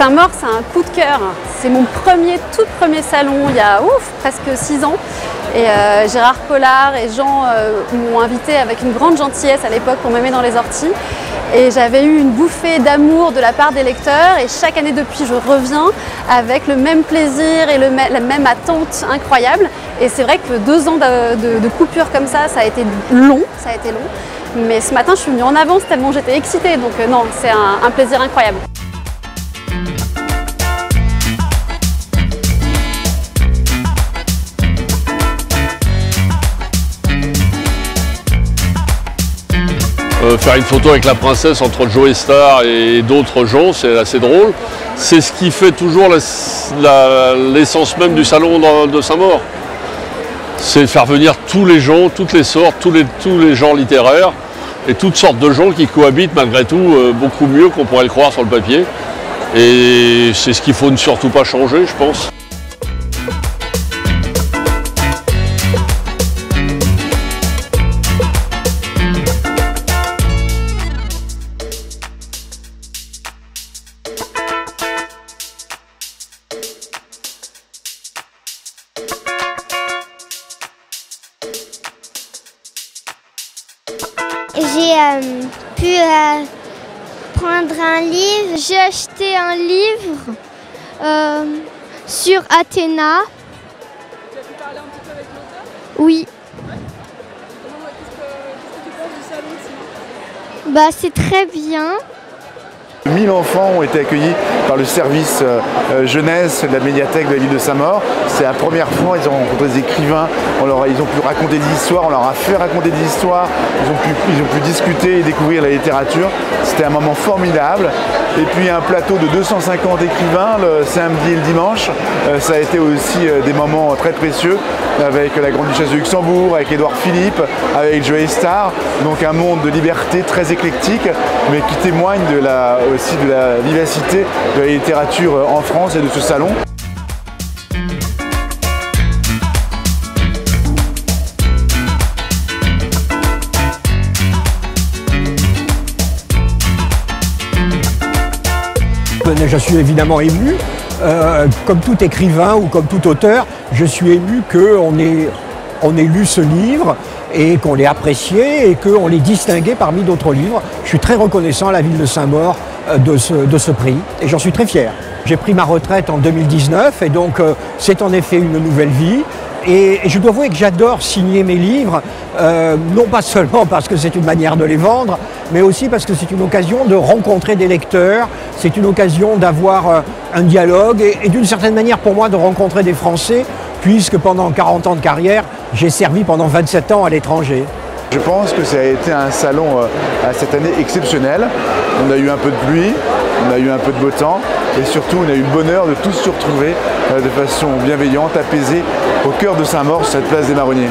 Saint-Maur, c'est un coup de cœur. C'est mon tout premier salon il y a presque 6 ans. Et Gérard Collard et Jean m'ont invité avec une grande gentillesse à l'époque pour m'aimer dans les orties. Et j'avais eu une bouffée d'amour de la part des lecteurs. Et chaque année depuis, je reviens avec le même plaisir et la même attente incroyable. Et c'est vrai que 2 ans de coupure comme ça a été long. Mais ce matin, je suis venue en avance tellement j'étais excitée. Donc non, c'est un plaisir incroyable. Faire une photo avec la princesse entre Joe Star et d'autres gens, c'est assez drôle. C'est ce qui fait toujours l'essence même du salon de Saint-Maur. C'est faire venir tous les gens, toutes les sortes, tous les genres littéraires et toutes sortes de gens qui cohabitent malgré tout beaucoup mieux qu'on pourrait le croire sur le papier. Et c'est ce qu'il faut ne surtout pas changer, je pense. J'ai pu prendre un livre. J'ai acheté un livre sur Athéna. Tu as pu parler un petit peu avec l'auteur? Oui. Ouais. Qu'est-ce que tu penses du salon sinon? C'est très bien. 1000 enfants ont été accueillis par le service jeunesse de la médiathèque de la ville de Saint-Maur. C'est la première fois, ils ont rencontré des écrivains, ils ont pu raconter des histoires, on leur a fait raconter des histoires, ils ont pu discuter et découvrir la littérature. C'était un moment formidable. Et puis un plateau de 250 écrivains le samedi et le dimanche. Ça a été aussi des moments très précieux avec la Grande Duchesse de Luxembourg, avec Édouard Philippe, avec Joe Star. Donc un monde de liberté très éclectique, mais qui témoigne aussi de la vivacité de la littérature en France et de ce salon. Je suis évidemment ému, comme tout écrivain ou comme tout auteur, je suis ému qu'on ait lu ce livre et qu'on l'ait apprécié et qu'on l'ait distingué parmi d'autres livres. Je suis très reconnaissant à la ville de Saint-Maur de ce prix et j'en suis très fier. J'ai pris ma retraite en 2019 et donc c'est en effet une nouvelle vie. Et je dois avouer que j'adore signer mes livres, non pas seulement parce que c'est une manière de les vendre, mais aussi parce que c'est une occasion de rencontrer des lecteurs, c'est une occasion d'avoir un dialogue et d'une certaine manière pour moi de rencontrer des Français, puisque pendant 40 ans de carrière, j'ai servi pendant 27 ans à l'étranger. Je pense que ça a été un salon cette année exceptionnel. On a eu un peu de pluie, on a eu un peu de beau temps et surtout on a eu le bonheur de tous se retrouver de façon bienveillante, apaisée au cœur de Saint-Maur, sur cette place des Marronniers.